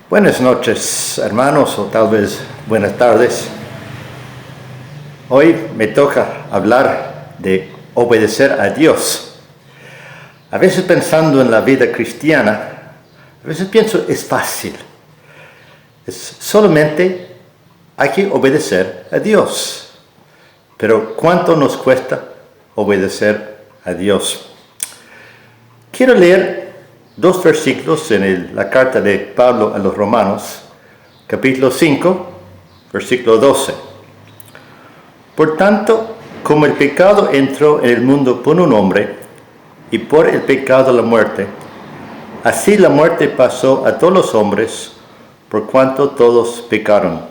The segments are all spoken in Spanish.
Buenas noches, hermanos, o tal vez buenas tardes. Hoy me toca hablar de obedecer a Dios. A veces pensando en la vida cristiana, a veces pienso es fácil. Solamente hay que obedecer a Dios. Pero ¿cuánto nos cuesta obedecer a Dios? Quiero leer 2 versículos en la carta de Pablo a los Romanos, capítulo 5, versículo 12. Por tanto, como el pecado entró en el mundo por un hombre, y por el pecado la muerte, así la muerte pasó a todos los hombres, por cuanto todos pecaron.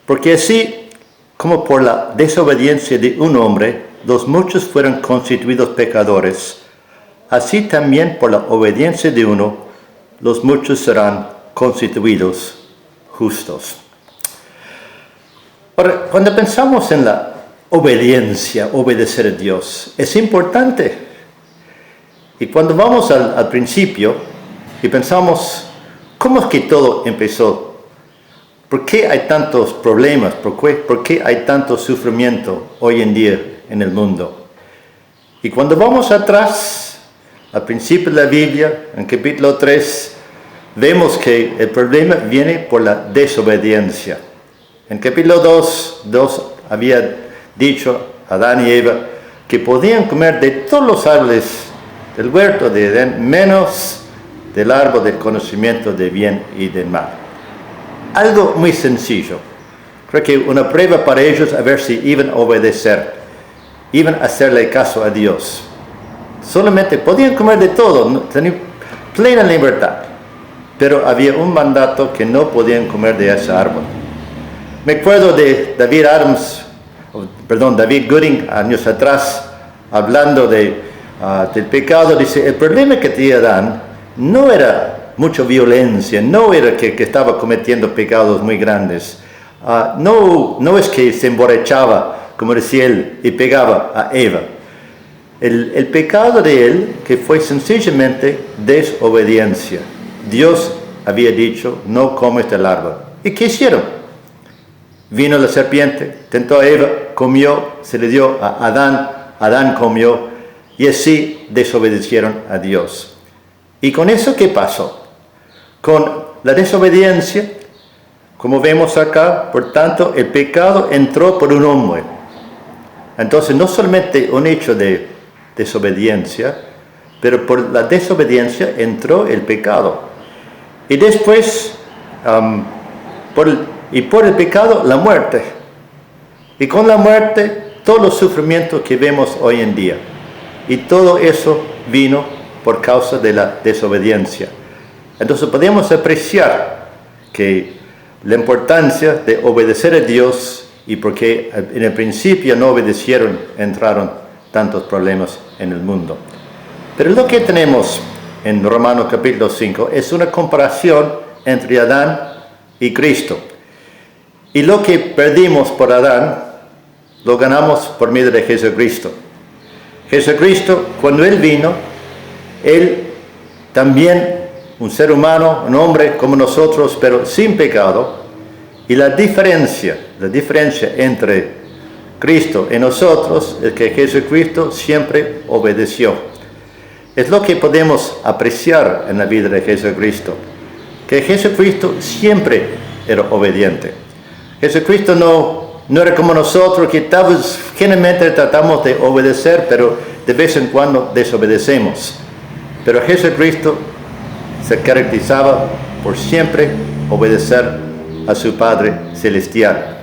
Porque así como por la desobediencia de un hombre, los muchos fueron constituidos pecadores, así también por la obediencia de uno, los muchos serán constituidos justos. Ahora, cuando pensamos en la obediencia, obedecer a Dios, es importante. Y cuando vamos al principio y pensamos, ¿cómo es que todo empezó? ¿Por qué hay tantos problemas? ¿Por qué hay tanto sufrimiento hoy en día en el mundo? Y cuando vamos atrás, al principio de la Biblia, en capítulo 3, vemos que el problema viene por la desobediencia. En capítulo 2 había dicho a Adán y Eva que podían comer de todos los árboles del huerto de Edén, menos del árbol del conocimiento de bien y del mal. Algo muy sencillo. Creo que una prueba para ellos a ver si iban a obedecer, iban a hacerle caso a Dios. Solamente podían comer de todo, tenían plena libertad, pero había un mandato que no podían comer de ese árbol. Me acuerdo de David Gooding, años atrás, hablando del pecado, dice, el problema que tenía Adán no era mucha violencia, no era que estaba cometiendo pecados muy grandes, no es que se emborrachaba, como decía él, y pegaba a Eva. El pecado de él, que fue sencillamente desobediencia. Dios había dicho, no comes del árbol. ¿Y qué hicieron? Vino la serpiente, tentó a Eva, comió, se le dio a Adán comió, y así desobedecieron a Dios. ¿Y con eso qué pasó? Con la desobediencia, como vemos acá, por tanto, el pecado entró por un hombre. Entonces, no solamente un hecho de desobediencia, pero por la desobediencia entró el pecado. Y después, por el pecado, la muerte. Y con la muerte, todos los sufrimientos que vemos hoy en día. Y todo eso vino por causa de la desobediencia. Entonces podemos apreciar que la importancia de obedecer a Dios, y porque en el principio no obedecieron, entraron tantos problemas en el mundo. Pero lo que tenemos en Romanos capítulo 5 es una comparación entre Adán y Cristo. Y lo que perdimos por Adán, lo ganamos por medio de Jesucristo. Jesucristo, cuando Él vino, Él también, un ser humano, un hombre como nosotros, pero sin pecado. Y la diferencia entre Cristo y nosotros es que Jesucristo siempre obedeció. Es lo que podemos apreciar en la vida de Jesucristo, que Jesucristo siempre era obediente. Jesucristo no era como nosotros, que tal vez generalmente tratamos de obedecer, pero de vez en cuando desobedecemos. Pero Jesucristo se caracterizaba por siempre obedecer a su Padre Celestial.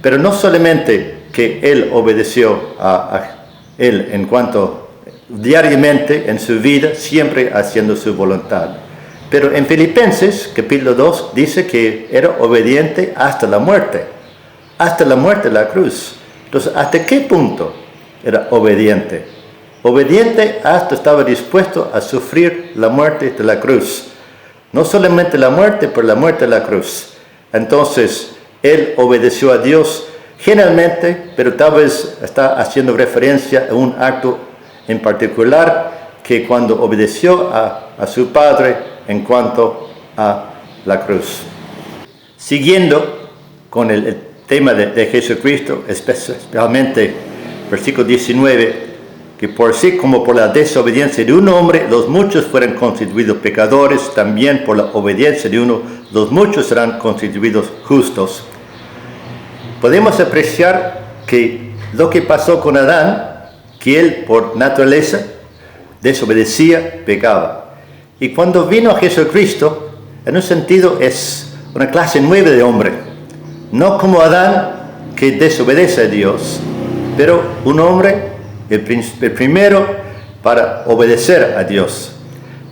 Pero no solamente que Él obedeció a Él en cuanto diariamente en su vida, siempre haciendo su voluntad. Pero en Filipenses, capítulo 2, dice que era obediente hasta la muerte de la cruz. Entonces, ¿hasta qué punto era obediente? Obediente hasta estaba dispuesto a sufrir la muerte de la cruz. No solamente la muerte, pero la muerte de la cruz. Entonces, Él obedeció a Dios. Generalmente, pero tal vez está haciendo referencia a un acto en particular que cuando obedeció a su Padre en cuanto a la cruz. Siguiendo con el tema de Jesucristo, especialmente versículo 19, que por sí como por la desobediencia de un hombre, los muchos fueron constituidos pecadores, también por la obediencia de uno, los muchos serán constituidos justos. Podemos apreciar que lo que pasó con Adán, que él por naturaleza desobedecía, pecaba. Y cuando vino a Jesucristo, en un sentido es una clase nueva de hombre. No como Adán, que desobedece a Dios, pero un hombre, el primero, para obedecer a Dios.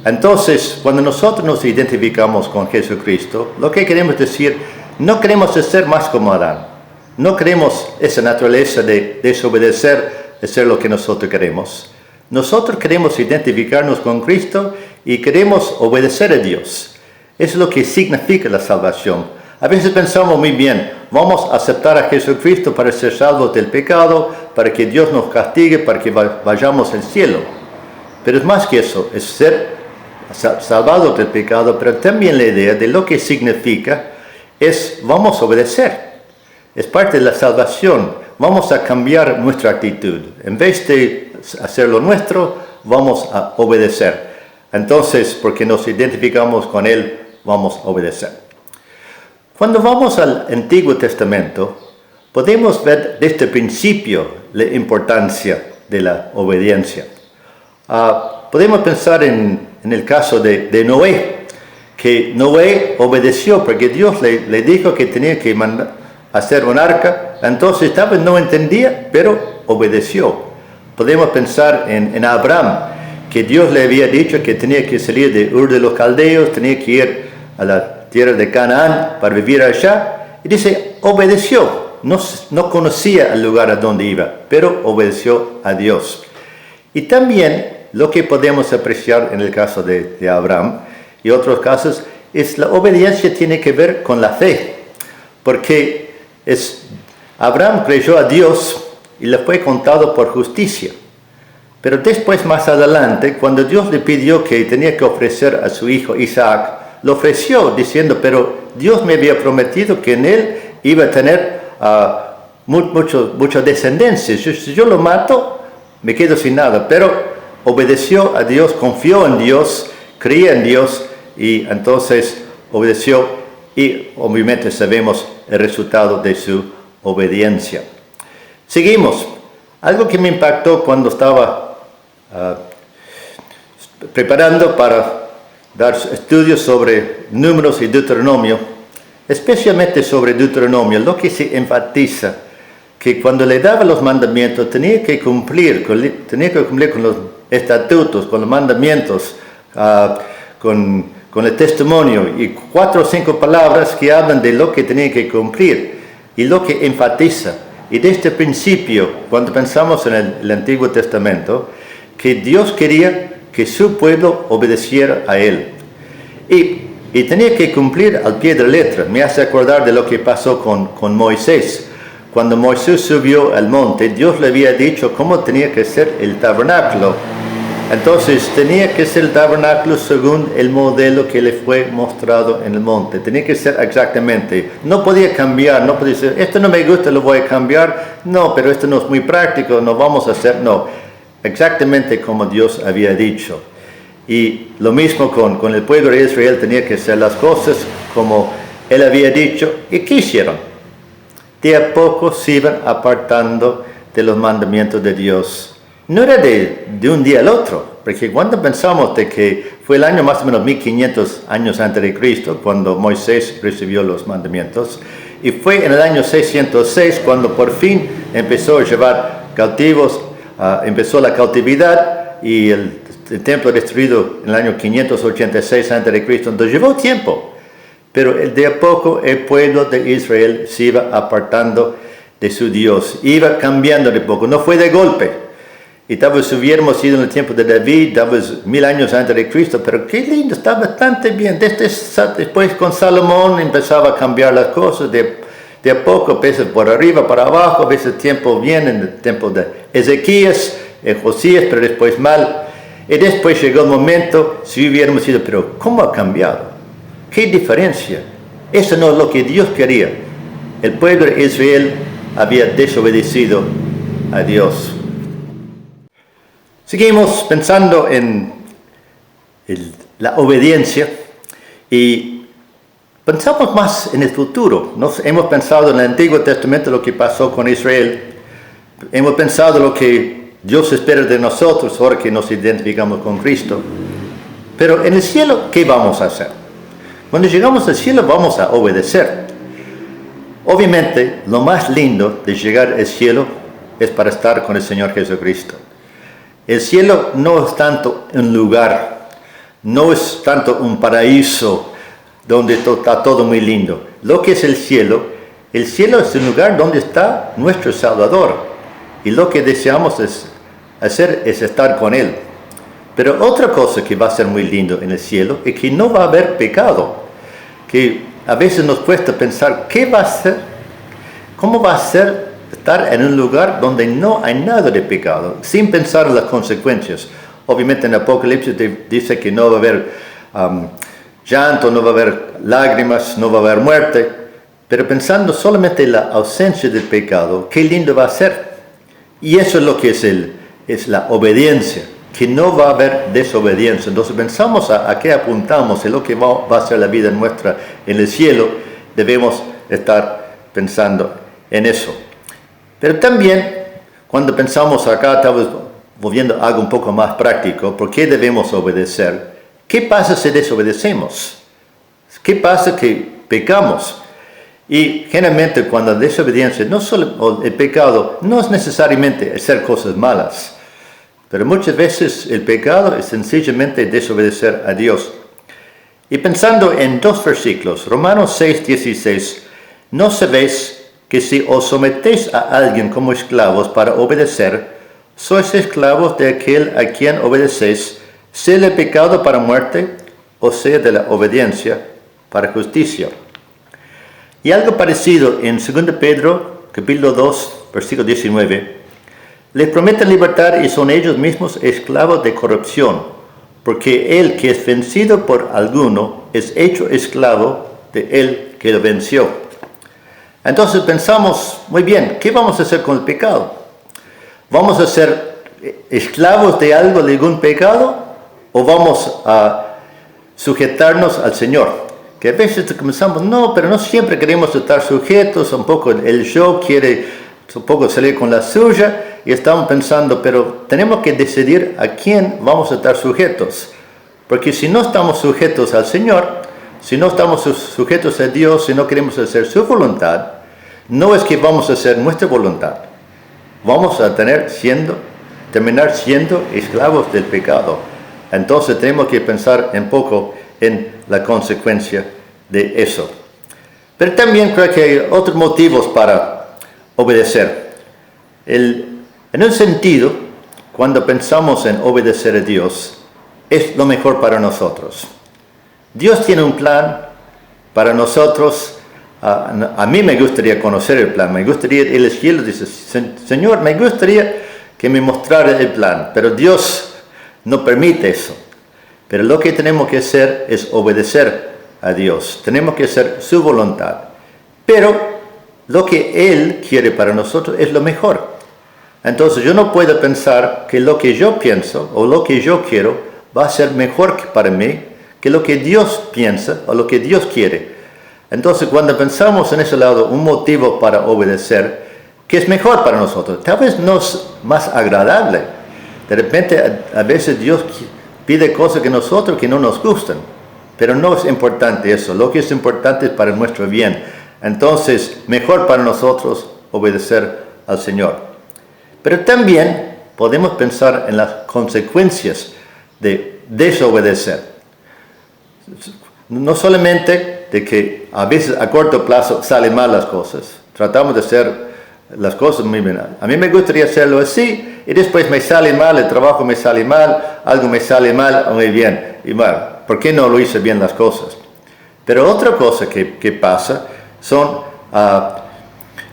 Entonces, cuando nosotros nos identificamos con Jesucristo, lo que queremos decir, no queremos ser más como Adán. No queremos esa naturaleza de desobedecer, de ser lo que nosotros queremos. Nosotros queremos identificarnos con Cristo y queremos obedecer a Dios. Eso es lo que significa la salvación. A veces pensamos muy bien, vamos a aceptar a Jesucristo para ser salvos del pecado, para que Dios nos castigue, para que vayamos al cielo. Pero es más que eso, es ser salvados del pecado, pero también la idea de lo que significa es vamos a obedecer. Es parte de la salvación. Vamos a cambiar nuestra actitud. En vez de hacer lo nuestro, vamos a obedecer. Entonces, porque nos identificamos con Él, vamos a obedecer. Cuando vamos al Antiguo Testamento, podemos ver desde el principio la importancia de la obediencia. Podemos pensar en el caso de Noé, que Noé obedeció porque Dios le dijo que tenía que hacer un arca, entonces tal vez no entendía, pero obedeció. Podemos pensar en Abraham, que Dios le había dicho que tenía que salir de Ur de los Caldeos, tenía que ir a la tierra de Canaán para vivir allá, y dice, obedeció, no conocía el lugar a donde iba, pero obedeció a Dios. Y también lo que podemos apreciar en el caso de Abraham y otros casos, es la obediencia tiene que ver con la fe, porque Abraham creyó a Dios y le fue contado por justicia. Pero después, más adelante, cuando Dios le pidió que tenía que ofrecer a su hijo Isaac, lo ofreció diciendo, pero Dios me había prometido que en él iba a tener mucha descendencia. Si yo lo mato, me quedo sin nada. Pero obedeció a Dios, confió en Dios, creía en Dios y entonces obedeció y obviamente sabemos el resultado de su obediencia. Seguimos. Algo que me impactó cuando estaba preparando para dar estudios sobre Números y Deuteronomio, especialmente sobre Deuteronomio, lo que se enfatiza, que cuando le daba los mandamientos tenía que cumplir con los estatutos, con los mandamientos, con el testimonio y 4 o 5 palabras que hablan de lo que tenía que cumplir y lo que enfatiza. Y desde el principio, cuando pensamos en el Antiguo Testamento, que Dios quería que su pueblo obedeciera a Él. Y tenía que cumplir al pie de la letra. Me hace acordar de lo que pasó con Moisés. Cuando Moisés subió al monte, Dios le había dicho cómo tenía que ser el tabernáculo. Entonces tenía que ser el tabernáculo según el modelo que le fue mostrado en el monte. Tenía que ser exactamente. No podía cambiar, no podía decir, esto no me gusta, lo voy a cambiar. No, pero esto no es muy práctico, no vamos a hacer, no. Exactamente como Dios había dicho. Y lo mismo con el pueblo de Israel, tenía que hacer las cosas como Él había dicho. ¿Y qué hicieron? De a poco se iban apartando de los mandamientos de Dios. No era de un día al otro, porque cuando pensamos de que fue el año más o menos 1500 años antes de Cristo, cuando Moisés recibió los mandamientos, y fue en el año 606 cuando por fin empezó a llevar cautivos, empezó la cautividad y el templo destruido en el año 586 antes de Cristo. Entonces llevó tiempo, pero de a poco el pueblo de Israel se iba apartando de su Dios, iba cambiando de poco, no fue de golpe. Y tal vez hubiéramos sido en el tiempo de David, tal vez 1000 años antes de Cristo, pero qué lindo, está bastante bien. Después con Salomón empezaba a cambiar las cosas, de a poco, a veces por arriba, para abajo, a veces tiempo bien en el tiempo de Ezequías, en Josías, pero después mal. Y después llegó el momento, si hubiéramos sido, pero ¿cómo ha cambiado? ¿Qué diferencia? Eso no es lo que Dios quería. El pueblo de Israel había desobedecido a Dios. Seguimos pensando en la obediencia y pensamos más en el futuro. Hemos pensado en el Antiguo Testamento lo que pasó con Israel. Hemos pensado lo que Dios espera de nosotros ahora que nos identificamos con Cristo. Pero en el cielo, ¿qué vamos a hacer? Cuando llegamos al cielo vamos a obedecer. Obviamente, lo más lindo de llegar al cielo es para estar con el Señor Jesucristo. El cielo no es tanto un lugar, no es tanto un paraíso donde está todo muy lindo. Lo que es el cielo es un lugar donde está nuestro Salvador. Y lo que deseamos hacer es estar con Él. Pero otra cosa que va a ser muy lindo en el cielo es que no va a haber pecado. Que a veces nos cuesta pensar, ¿qué va a ser? ¿Cómo va a ser estar en un lugar donde no hay nada de pecado? Sin pensar en las consecuencias. Obviamente en Apocalipsis dice que no va a haber llanto, no va a haber lágrimas, no va a haber muerte. Pero pensando solamente en la ausencia del pecado, qué lindo va a ser. Y eso es lo que es la obediencia, que no va a haber desobediencia. Entonces pensamos a qué apuntamos, en lo que va a ser la vida nuestra en el cielo, debemos estar pensando en eso. Pero también, cuando pensamos acá, estamos volviendo a algo un poco más práctico, ¿por qué debemos obedecer? ¿Qué pasa si desobedecemos? ¿Qué pasa que pecamos? Y generalmente cuando la desobediencia, no solo el pecado, no es necesariamente hacer cosas malas, pero muchas veces el pecado es sencillamente desobedecer a Dios. Y pensando en dos versículos, Romanos 6:16, ¿no sabéis que si os sometéis a alguien como esclavos para obedecer, sois esclavos de aquel a quien obedecéis, sea el pecado para muerte o sea de la obediencia para justicia? Y algo parecido en 2 Pedro, capítulo 2, versículo 19. Les prometen libertad y son ellos mismos esclavos de corrupción, porque el que es vencido por alguno es hecho esclavo de él que lo venció. Entonces pensamos, muy bien, ¿qué vamos a hacer con el pecado? ¿Vamos a ser esclavos de algo, de algún pecado? ¿O vamos a sujetarnos al Señor? Que a veces comenzamos, no, pero no siempre queremos estar sujetos, un poco el yo quiere un poco salir con la suya y estamos pensando, pero tenemos que decidir a quién vamos a estar sujetos. Porque si no estamos sujetos al Señor, si no estamos sujetos a Dios, si no queremos hacer su voluntad, no es que vamos a hacer nuestra voluntad. Vamos a terminar siendo esclavos del pecado. Entonces tenemos que pensar un poco en la consecuencia de eso. Pero también creo que hay otros motivos para obedecer. En un sentido, cuando pensamos en obedecer a Dios, es lo mejor para nosotros. Dios tiene un plan para nosotros. A mí me gustaría conocer el plan. Me gustaría ir al cielo y dice, Señor, me gustaría que me mostrara el plan. Pero Dios no permite eso. Pero lo que tenemos que hacer es obedecer a Dios. Tenemos que hacer su voluntad. Pero lo que Él quiere para nosotros es lo mejor. Entonces yo no puedo pensar que lo que yo pienso o lo que yo quiero va a ser mejor para mí que lo que Dios piensa o lo que Dios quiere. Entonces cuando pensamos en ese lado, un motivo para obedecer, que es mejor para nosotros, tal vez no es más agradable. De repente a veces Dios pide cosas que no nos gustan, pero no es importante eso. Lo que es importante es para nuestro bien. Entonces, mejor para nosotros obedecer al Señor. Pero también podemos pensar en las consecuencias de desobedecer. No solamente de que a veces a corto plazo salen mal las cosas. Tratamos de hacer las cosas muy bien. A mí me gustaría hacerlo así y después me sale mal, el trabajo me sale mal, algo me sale mal o muy bien. Y mal, ¿por qué no lo hice bien las cosas? Pero otra cosa que pasa son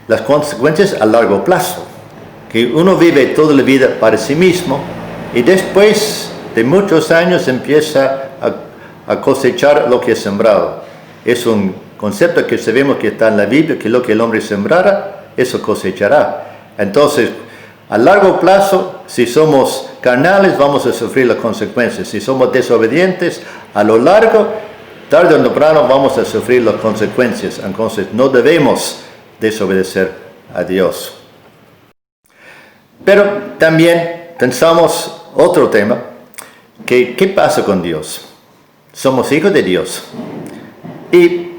las consecuencias a largo plazo, que uno vive toda la vida para sí mismo y después de muchos años empieza a cosechar lo que es sembrado. Es un concepto que sabemos que está en la Biblia, que lo que el hombre sembrara, eso cosechará. Entonces, a largo plazo, si somos carnales, vamos a sufrir las consecuencias. Si somos desobedientes, a lo largo, tarde o temprano, vamos a sufrir las consecuencias. Entonces, no debemos desobedecer a Dios. Pero también pensamos otro tema, que ¿qué pasa con Dios? Somos hijos de Dios y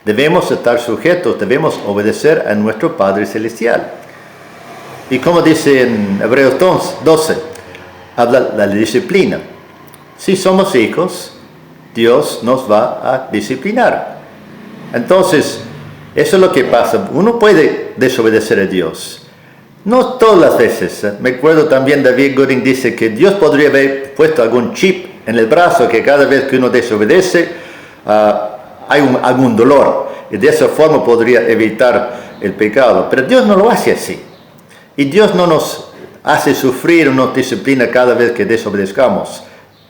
debemos estar sujetos, debemos obedecer a nuestro Padre Celestial. Y como dice en Hebreos 12, habla de la disciplina. Si somos hijos, Dios nos va a disciplinar. Entonces, eso es lo que pasa. Uno puede desobedecer a Dios. No todas las veces. Me acuerdo también, David Gooding dice que Dios podría haber puesto algún chip en el brazo que cada vez que uno desobedece hay algún dolor. Y de esa forma podría evitar el pecado. Pero Dios no lo hace así. Y Dios no nos hace sufrir o nos disciplina cada vez que desobedezcamos.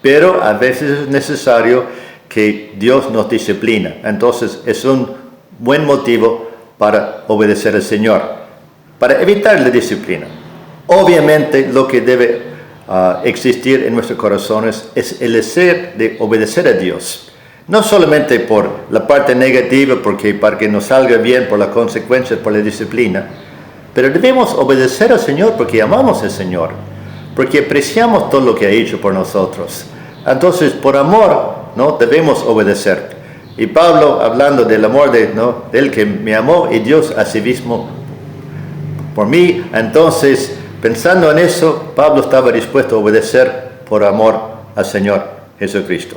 Pero a veces es necesario que Dios nos disciplina. Entonces es un buen motivo para obedecer al Señor, para evitar la disciplina. Obviamente lo que debe existir en nuestros corazones es el deseo de obedecer a Dios. No solamente por la parte negativa, para que nos salga bien, por las consecuencias, por la disciplina, pero debemos obedecer al Señor porque amamos al Señor, porque apreciamos todo lo que ha hecho por nosotros. Entonces, por amor, ¿no?, debemos obedecer. Y Pablo, hablando del amor del que me amó y Dios a sí mismo por mí, entonces, pensando en eso, Pablo estaba dispuesto a obedecer por amor al Señor Jesucristo.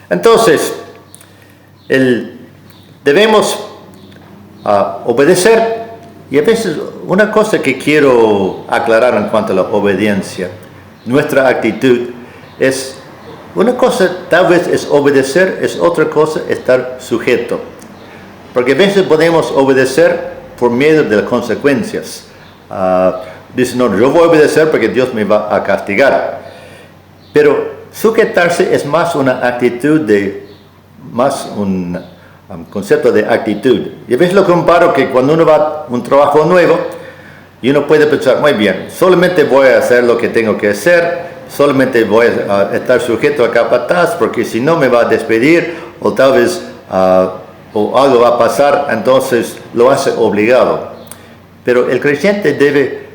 Entonces, debemos obedecer. Y a veces una cosa que quiero aclarar en cuanto a la obediencia, nuestra actitud es, una cosa tal vez es obedecer, es otra cosa estar sujeto. Porque a veces podemos obedecer por miedo de las consecuencias. Dicen, no, yo voy a obedecer porque Dios me va a castigar. Pero sujetarse es más una actitud más un concepto de actitud. Y a veces lo comparo que cuando uno va a un trabajo nuevo y uno puede pensar, muy bien, solamente voy a hacer lo que tengo que hacer, solamente voy a estar sujeto a capataz porque si no me va a despedir o tal vez o algo va a pasar, entonces lo hace obligado. Pero el creyente debe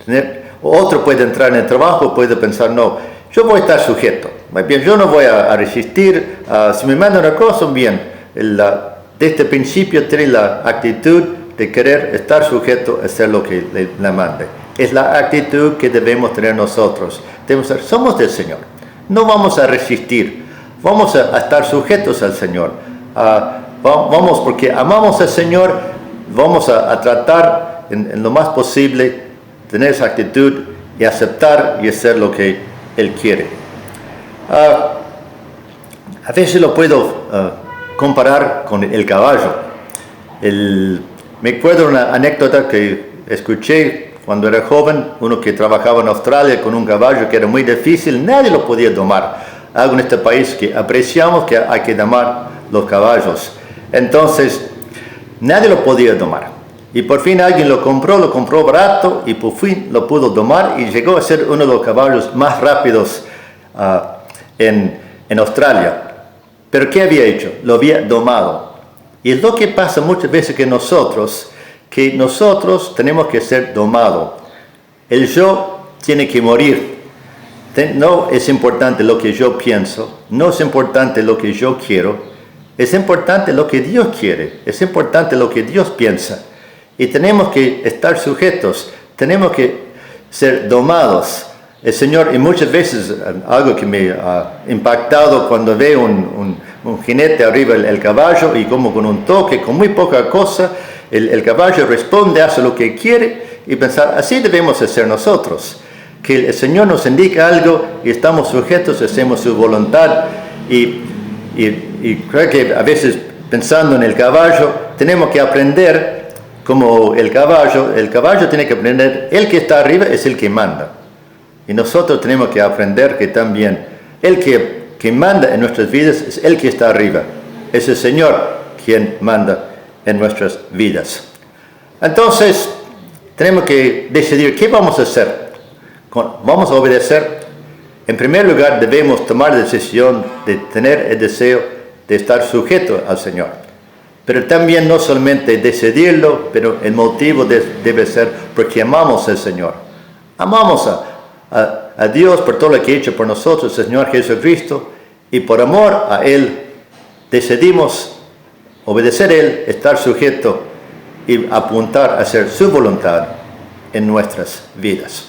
tener, otro puede entrar en el trabajo, puede pensar, no, yo voy a estar sujeto. Bien, yo no voy a resistir. Si me mandan una cosa, bien. Desde el principio tiene la actitud de querer estar sujeto a hacer lo que le mande. Es la actitud que debemos tener nosotros. Debemos ser, somos del Señor. No vamos a resistir. Vamos a estar sujetos al Señor. Vamos, porque amamos al Señor, vamos a tratar en lo más posible tener esa actitud y aceptar y hacer lo que Él quiere. A veces lo puedo comparar con el caballo. Me acuerdo una anécdota que escuché cuando era joven, uno que trabajaba en Australia con un caballo que era muy difícil, nadie lo podía domar. Algo en este país que apreciamos, que hay que domar los caballos. Entonces, nadie lo podía domar. Y por fin alguien lo compró barato y por fin lo pudo domar y llegó a ser uno de los caballos más rápidos en Australia. Pero ¿qué había hecho? Lo había domado. Y es lo que pasa muchas veces que nosotros tenemos que ser domados. El yo tiene que morir. No es importante lo que yo pienso, no es importante lo que yo quiero, es importante lo que Dios quiere, es importante lo que Dios piensa. Y tenemos que estar sujetos, tenemos que ser domados. El Señor, y muchas veces algo que me ha impactado cuando veo un jinete arriba del caballo y como con un toque, con muy poca cosa, el caballo responde, hace lo que quiere y pensar, así debemos hacer nosotros. Que el Señor nos indica algo y estamos sujetos, hacemos su voluntad y creo que a veces pensando en el caballo tenemos que aprender como el caballo tiene que aprender, el que está arriba es el que manda. Y nosotros tenemos que aprender que también el que manda en nuestras vidas es el que está arriba. Es el Señor quien manda en nuestras vidas. Entonces, tenemos que decidir qué vamos a hacer. ¿Vamos a obedecer? En primer lugar, debemos tomar la decisión de tener el deseo de estar sujeto al Señor. Pero también no solamente decidirlo, pero el motivo debe ser porque amamos al Señor. Amamos a Dios por todo lo que ha hecho por nosotros, el Señor Jesucristo, y por amor a Él decidimos obedecer a Él, estar sujeto y apuntar a hacer su voluntad en nuestras vidas.